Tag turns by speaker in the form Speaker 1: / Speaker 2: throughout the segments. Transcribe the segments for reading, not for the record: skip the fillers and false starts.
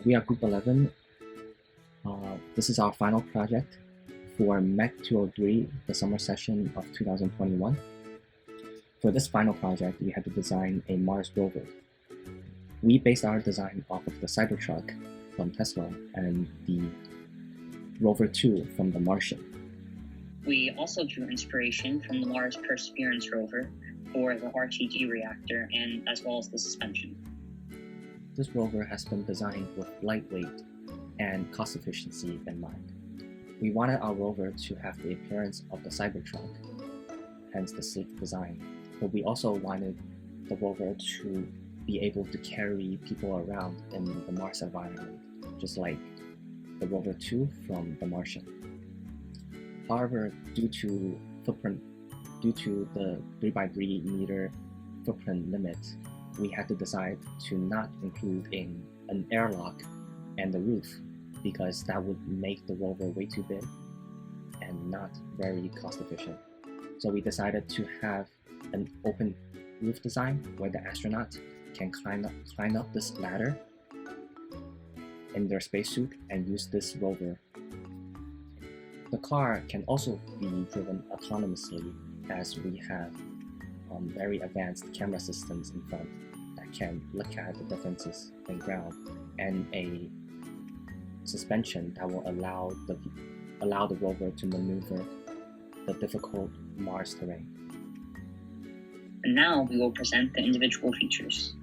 Speaker 1: we are Group 11. This is our final project for MEC 203, the summer session of 2021. For this final project, we had to design a Mars rover. We based our design off of the Cybertruck from Tesla and the Rover 2 from the Martian.
Speaker 2: We also drew inspiration from the Mars Perseverance rover for the RTG reactor and as well as the suspension.
Speaker 1: This rover has been designed with lightweight and cost efficiency in mind. We wanted our rover to have the appearance of the Cybertruck, hence the sleek design, but we also wanted the rover to be able to carry people around in the Mars environment, just like the Rover 2 from the Martian. However, due to the 3x3 meter footprint limit, we had to decide to not include in an airlock and the roof because that would make the rover way too big and not very cost efficient. So we decided to have an open roof design where the astronaut can climb up this ladder in their spacesuit and use this rover. The car can also be driven autonomously as we have very advanced camera systems in front that can look at the differences in ground and a suspension that will allow the rover to maneuver the difficult Mars terrain.
Speaker 2: And now we will present the individual features.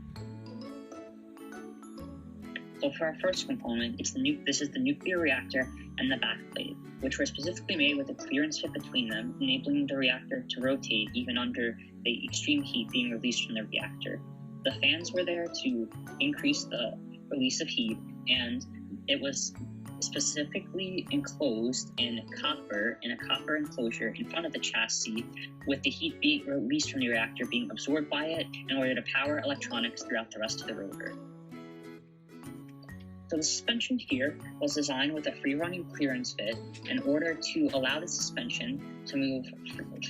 Speaker 2: So for our first component, this is the nuclear reactor and the backplate, which were specifically made with a clearance fit between them, enabling the reactor to rotate even under the extreme heat being released from the reactor. The fans were there to increase the release of heat, and it was specifically enclosed in a copper enclosure in front of the chassis, with the heat being released from the reactor being absorbed by it in order to power electronics throughout the rest of the rover. So the suspension here was designed with a free-running clearance fit in order to allow the suspension to move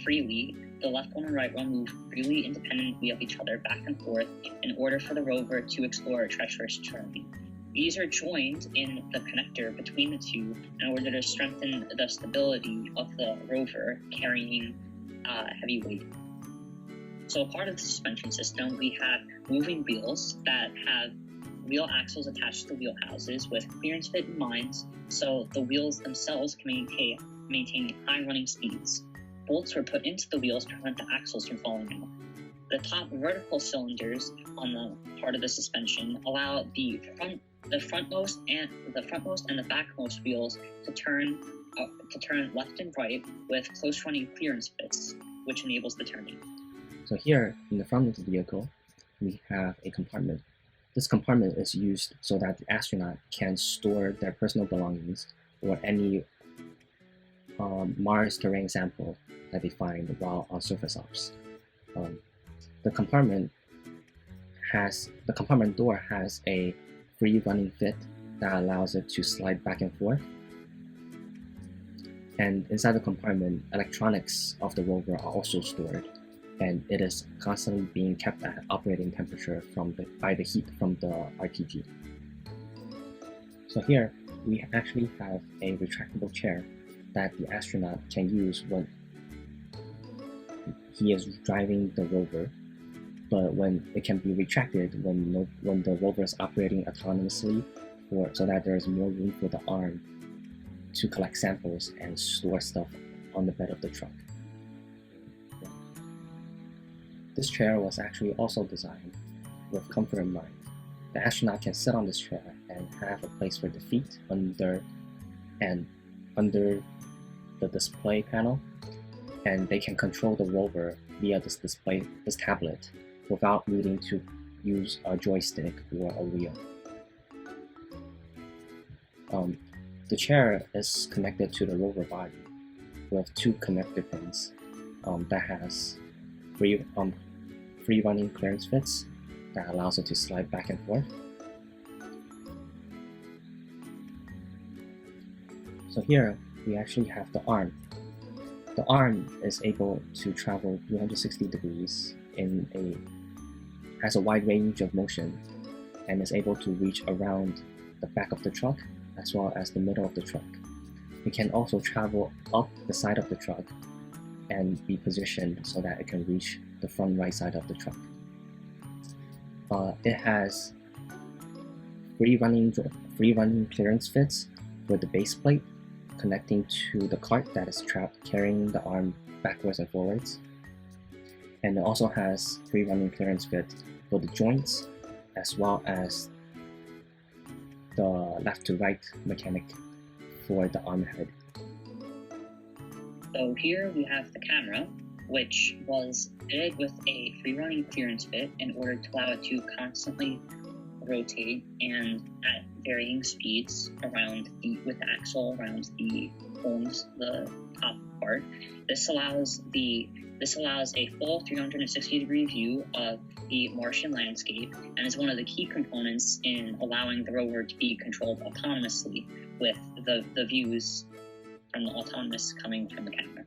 Speaker 2: freely. The left one and right one move freely independently of each other back and forth in order for the rover to explore a treacherous terrain. These are joined in the connector between the two in order to strengthen the stability of the rover carrying heavy weight. So part of the suspension system, we have moving wheels that have wheel axles attached to wheel houses with clearance fit in mind, so the wheels themselves can maintain high running speeds. Bolts were put into the wheels to prevent the axles from falling out. The top vertical cylinders on the part of the suspension allow the frontmost and the backmost wheels to turn left and right with close running clearance fits, which enables the turning.
Speaker 1: So here in the front of the vehicle, we have a compartment. This compartment is used so that the astronaut can store their personal belongings or any Mars terrain sample that they find while on surface ops. The compartment door has a free running fit that allows it to slide back and forth. And inside the compartment, electronics of the rover are also stored, and it is constantly being kept at operating temperature by the heat from the RTG. So here, we actually have a retractable chair that the astronaut can use when he is driving the rover, but when it can be retracted when the rover is operating autonomously, so that there is more room for the arm to collect samples and store stuff on the bed of the truck. This chair was actually also designed with comfort in mind. The astronaut can sit on this chair and have a place for the feet under the display panel, and they can control the rover via this tablet without needing to use a joystick or a wheel. The chair is connected to the rover body with two connector pins that has free running clearance fits that allows it to slide back and forth. So here we actually have the arm. The arm is able to travel 360 degrees has a wide range of motion and is able to reach around the back of the truck as well as the middle of the truck. It can also travel up the side of the truck and be positioned so that it can reach the front right side of the truck. It has free running clearance fits with the base plate connecting to the cart that is trapped carrying the arm backwards and forwards. And it also has free running clearance fit for the joints as well as the left to right mechanic for the arm head.
Speaker 2: So here we have the camera, which was fitted with a free running clearance fit in order to allow it to constantly rotate and at varying speeds around with the axle around the homes, the top part. This allows a full 360-degree view of the Martian landscape and is one of the key components in allowing the rover to be controlled autonomously with the views from the autonomous coming from the camera.